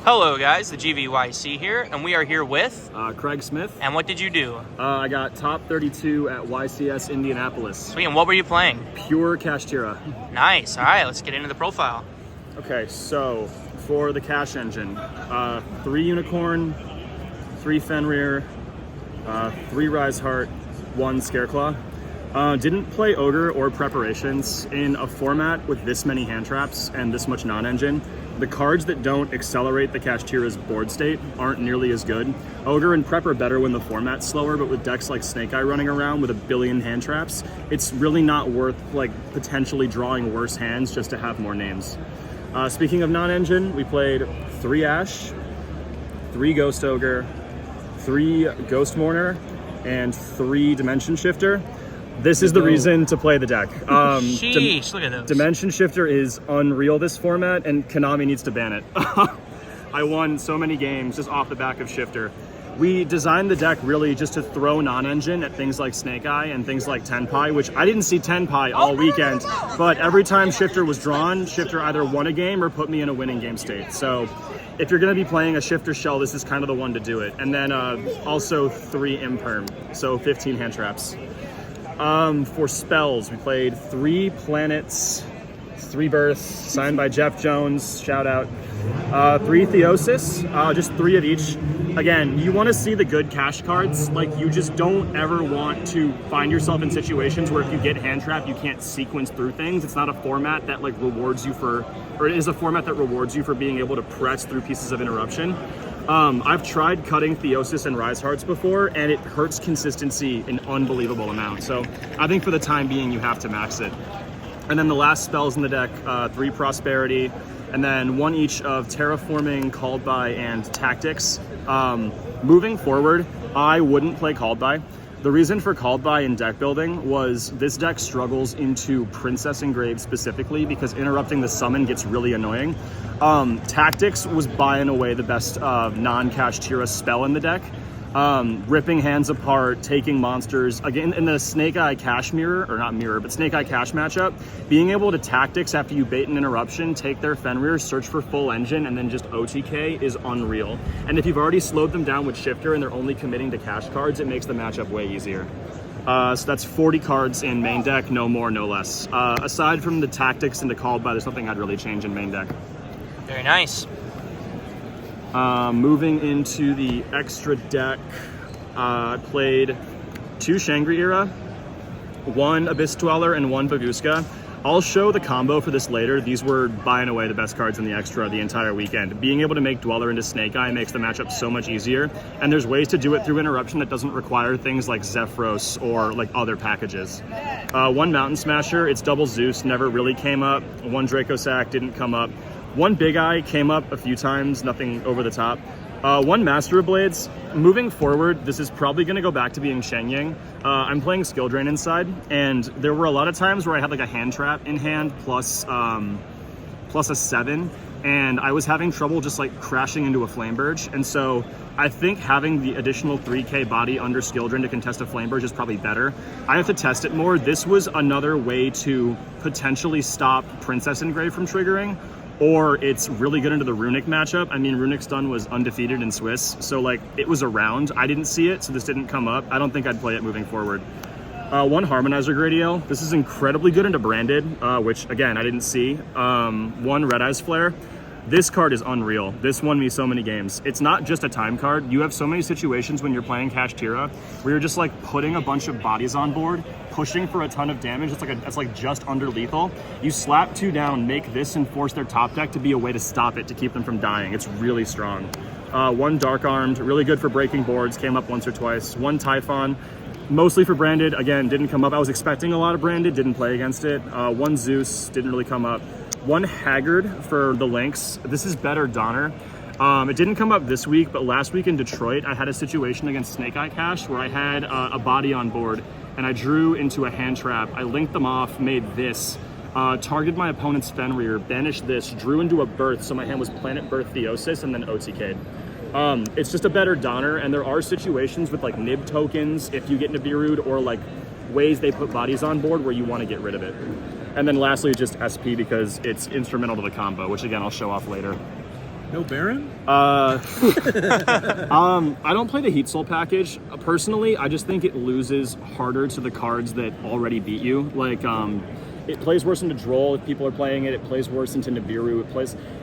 Hello guys, the GVYC here, and we are here with... Craig Smith. And what did you do? I got top 32 at YCS Indianapolis. Sweet, and what were you playing? Pure Kashtira. Nice, alright, let's get into the profile. Okay, so for the Cash engine, 3 Unicorn, 3 Fenrir, 3 Rise Heart, 1 Scareclaw. Didn't play Ogre or Preparations in a format with this many hand traps and this much non-engine. The cards that don't accelerate the Kashtira's board state aren't nearly as good. Ogre and Prep are better when the format's slower, but with decks like Snake Eye running around with a billion hand traps, it's really not worth potentially drawing worse hands just to have more names. Speaking of non-engine, we played 3 Ash, 3 Ghost Ogre, 3 Ghost Mourner, and 3 Dimension Shifter. This is the reason to play the deck. Sheesh, look at those. Dimension Shifter is unreal this format, and Konami needs to ban it. I won so many games just off the back of Shifter. We designed the deck really just to throw non-engine at things like Snake Eye and things like Tenpai, which I didn't see Tenpai all weekend, but every time Shifter was drawn, Shifter either won a game or put me in a winning game state. So if you're going to be playing a Shifter shell, this is kind of the one to do it. And then also 3 Imperm, so 15 hand traps. For spells, we played 3 Planets, 3 Births, signed by Jeff Jones, shout out. 3 Theosis, just 3 of each. Again, you want to see the good cash cards. You just don't ever want to find yourself in situations where if you get hand trapped, you can't sequence through things. It's not a format that rewards you for, or it is a format that rewards you for being able to press through pieces of interruption. I've tried cutting Theosis and Rise Hearts before, and it hurts consistency an unbelievable amount. So I think for the time being, you have to max it. And then the last spells in the deck, 3 Prosperity, and then 1 each of Terraforming, Called By, and Tactics. Moving forward, I wouldn't play Called By. The reason for Called By in deck building was this deck struggles into Princess Engraved specifically because interrupting the summon gets really annoying. Tactics was by and away the best non-Kashtira spell in the deck. Ripping hands apart, taking monsters. Again, in the Snake Eye Cash mirror, or not mirror, but Snake Eye Cash matchup, being able to tactics after you bait an interruption, take their Fenrir, search for full engine, and then just OTK is unreal. And if you've already slowed them down with Shifter and they're only committing to cash cards, it makes the matchup way easier. So that's 40 cards in main deck, no more, no less. Aside from the tactics and the Called By, there's nothing I'd really change in main deck. Very nice. Moving into the extra deck, I played 2 Shangri-Era, 1 Abyss Dweller, and 1 Baguska. I'll show the combo for this later. These were by and away the best cards in the extra the entire weekend. Being able to make Dweller into Snake Eye makes the matchup so much easier, and there's ways to do it through interruption that doesn't require things like Zephyros or other packages. 1 Mountain Smasher, it's double Zeus, never really came up. 1 Draco Sack didn't come up. 1 Big Eye came up a few times, nothing over the top. 1 Master of Blades. Moving forward, this is probably going to go back to being Shenyang. I'm playing Skill Drain inside, and there were a lot of times where I had a hand trap in hand plus a 7, and I was having trouble just crashing into a Flameburge. And so I think having the additional 3k body under Skill Drain to contest a Flameburge is probably better. I have to test it more. This was another way to potentially stop Princess Engraved from triggering, or it's really good into the Runic matchup. I mean, Runic Stun was undefeated in Swiss, so it was around. I didn't see it, so this didn't come up. I don't think I'd play it moving forward. 1 Harmonizer Gradiel. This is incredibly good into Branded, which again, I didn't see. 1 Red Eyes Flare. This card is unreal. This won me so many games. It's not just a time card. You have so many situations when you're playing Kashtira where you're just putting a bunch of bodies on board, pushing for a ton of damage. It's just under lethal. You slap 2 down, make this, and force their top deck to be a way to stop it, to keep them from dying. It's really strong. 1 Dark Armed, really good for breaking boards, came up once or twice. 1 Typhon, mostly for Branded, again, didn't come up. I was expecting a lot of Branded, didn't play against it. 1 Zeus, didn't really come up. 1 Haggard for the Lynx. This is better Donner. It didn't come up this week, but last week in Detroit, I had a situation against Snake Eye Cash where I had a body on board, and I drew into a hand trap. I linked them off, made this, targeted my opponent's Fenrir, banished this, drew into a Birth, so my hand was Planet Birth Theosis, and then OTK'd. It's just a better Donner, and there are situations with Nib tokens, if you get Nibiru'd, or ways they put bodies on board where you want to get rid of it. And then lastly, just SP because it's instrumental to the combo, which again, I'll show off later. No Baron? I don't play the Heat Soul package. Personally, I just think it loses harder to the cards that already beat you. Like, it plays worse into Droll if people are playing it. It plays worse into Nibiru.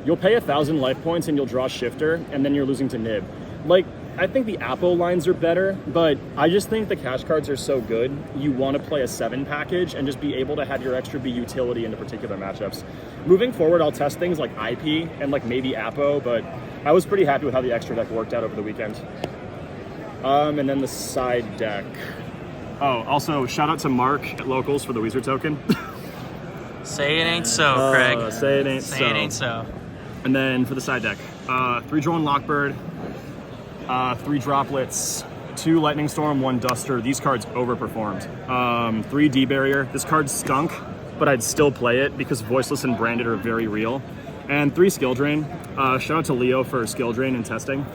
You'll pay 1,000 life points and you'll draw Shifter, and then you're losing to Nib. Like, I think the Apple lines are better, but I just think the cash cards are so good. You want to play a 7 package and just be able to have your extra be utility into particular matchups. Moving forward, I'll test things like IP and like maybe Apo, but I was pretty happy with how the extra deck worked out over the weekend. And then the side deck. Oh, also shout out to Mark at Locals for the Weezer token. Say it ain't so, Craig. Say it ain't so. Say it ain't so. And then for the side deck, 3 Drone Lockbird, 3 Droplets, 2 Lightning Storm, 1 Duster. These cards overperformed. 3 D-Barrier. This card stunk, but I'd still play it because Voiceless and Branded are very real. And 3 Skill Drain. Shout out to Leo for Skill Drain and testing.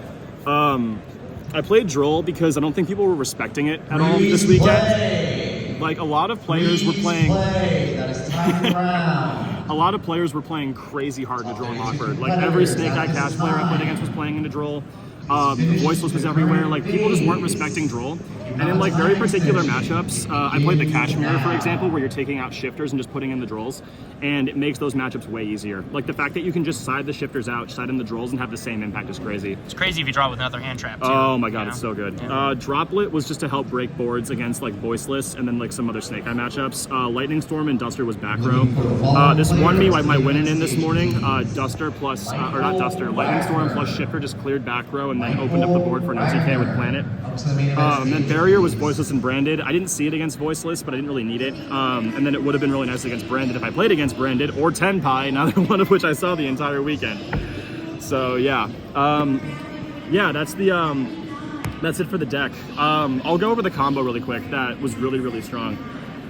I played Droll because I don't think people were respecting it at all this weekend. Like, a lot of players were playing... A lot of players were playing crazy hard into Droll and Lockbird. Like, every Snake Eye Cash player I played against was playing into Droll. Voiceless was everywhere. Like, people just weren't respecting Droll. And in like very particular matchups, I played the Kashmir, for example, where you're taking out shifters and just putting in the Drolls, and it makes those matchups way easier. Like, the fact that you can just side the shifters out, side in the Drolls, and have the same impact is crazy. It's crazy if you draw with another hand trap, too. Oh my god, it's so good. Yeah. Droplet was just to help break boards against like Voiceless and then like some other Snake Eye matchups. Lightning Storm and Duster was back row. This won me my winning in this morning. Duster plus, or not Duster, Lightning Storm plus Shifter just cleared back row and then opened up the board for an OTK with Planet. Then Barrier was Voiceless and Branded. I didn't see it against Voiceless, but I didn't really need it. And then it would have been really nice against Branded if I played against Branded or Tenpai, neither one of which I saw the entire weekend. So yeah, yeah, that's it for the deck. I'll go over the combo really quick. That was really, really strong.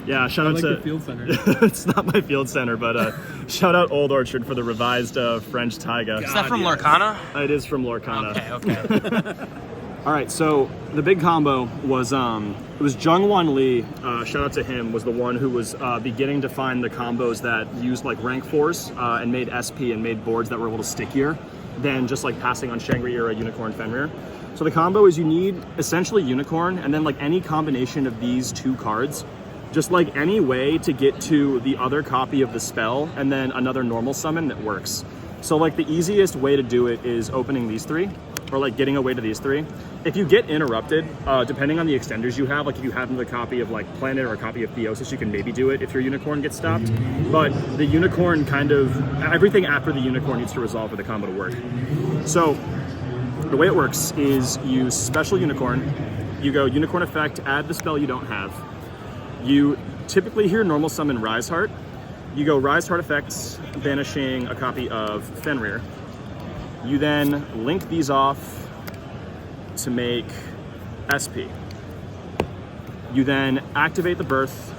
Yeah, shout out to Field Center. It's not my Field Center, but shout out Old Orchard for the revised French Taiga. Is that from Lorcana? It is from Lorcana. Okay. All right, so the big combo was it was Jungwon Lee. Shout out to him, was the one who was beginning to find the combos that used like rank 4s and made SP and made boards that were a little stickier than just like passing on Shangri-Ira, Unicorn, Fenrir. So the combo is you need essentially Unicorn and then like any combination of these 2 cards, just like any way to get to the other copy of the spell and then another normal summon that works. So like the easiest way to do it is opening these 3, or like getting away to these 3. If you get interrupted, depending on the extenders you have, like if you have the copy of like Planet or a copy of Theosis, you can maybe do it if your Unicorn gets stopped. But the Unicorn everything after the Unicorn needs to resolve for the combo to work. So the way it works is you special Unicorn, you go Unicorn effect, add the spell you don't have. You typically hear normal summon Rise Heart. You go Rise Heart effects, banishing a copy of Fenrir. You then link these off to make SP. You then activate the Birth.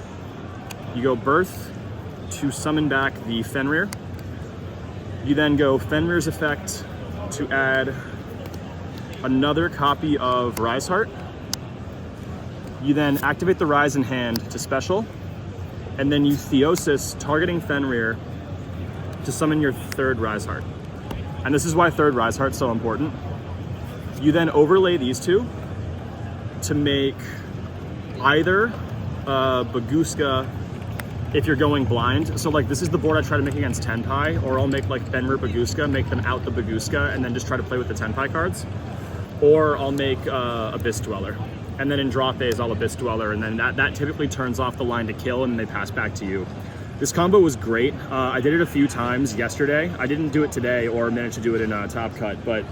You go Birth to summon back the Fenrir. You then go Fenrir's effect to add another copy of Rise Heart. You then activate the Rise in hand to special, and then you Theosis targeting Fenrir to summon your 3rd Rise Heart. And this is why 3rd Rise Heart's so important. You then overlay these 2 to make either Baguska if you're going blind. So like this is the board I try to make against Tenpai, or I'll make like Fenrir Baguska, make them out the Baguska, and then just try to play with the Tenpai cards. Or I'll make Abyss Dweller. And then in draw phase, I'll Abyss Dweller, and then that typically turns off the line to kill, and they pass back to you. This combo was great. I did it a few times yesterday. I didn't do it today or manage to do it in Top Cut, but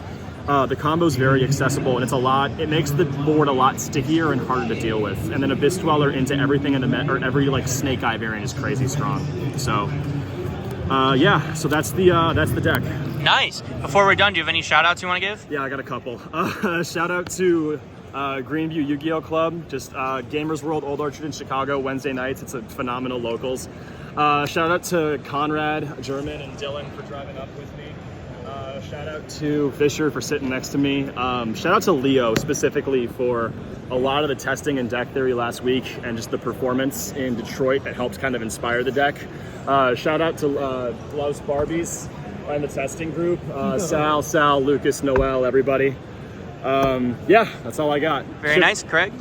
the combo is very accessible, and it makes the board a lot stickier and harder to deal with. And then Abyss Dweller into everything in the or every like Snake Eye variant is crazy strong. So yeah, so that's the deck. Nice. Before we're done, do you have any shout outs you want to give? Yeah, I got a couple. Shout out to Greenview Yugioh Club, just Gamers World Old Orchard in Chicago, Wednesday nights. It's a phenomenal locals. Shout out to Conrad, German, and Dylan for driving up with me. Shout out to Fisher for sitting next to me. Shout out to Leo specifically for a lot of the testing and deck theory last week and just the performance in Detroit that helps kind of inspire the deck. Shout out to Loves Barbies I'm the testing group. Sal, Lucas, Noel, everybody. Yeah, that's all I got. Very nice, Craig.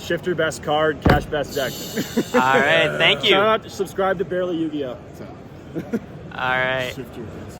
Shifter best card, cash best deck. All right, thank you. Shout out, subscribe to Barely Yugioh. All right. Shift your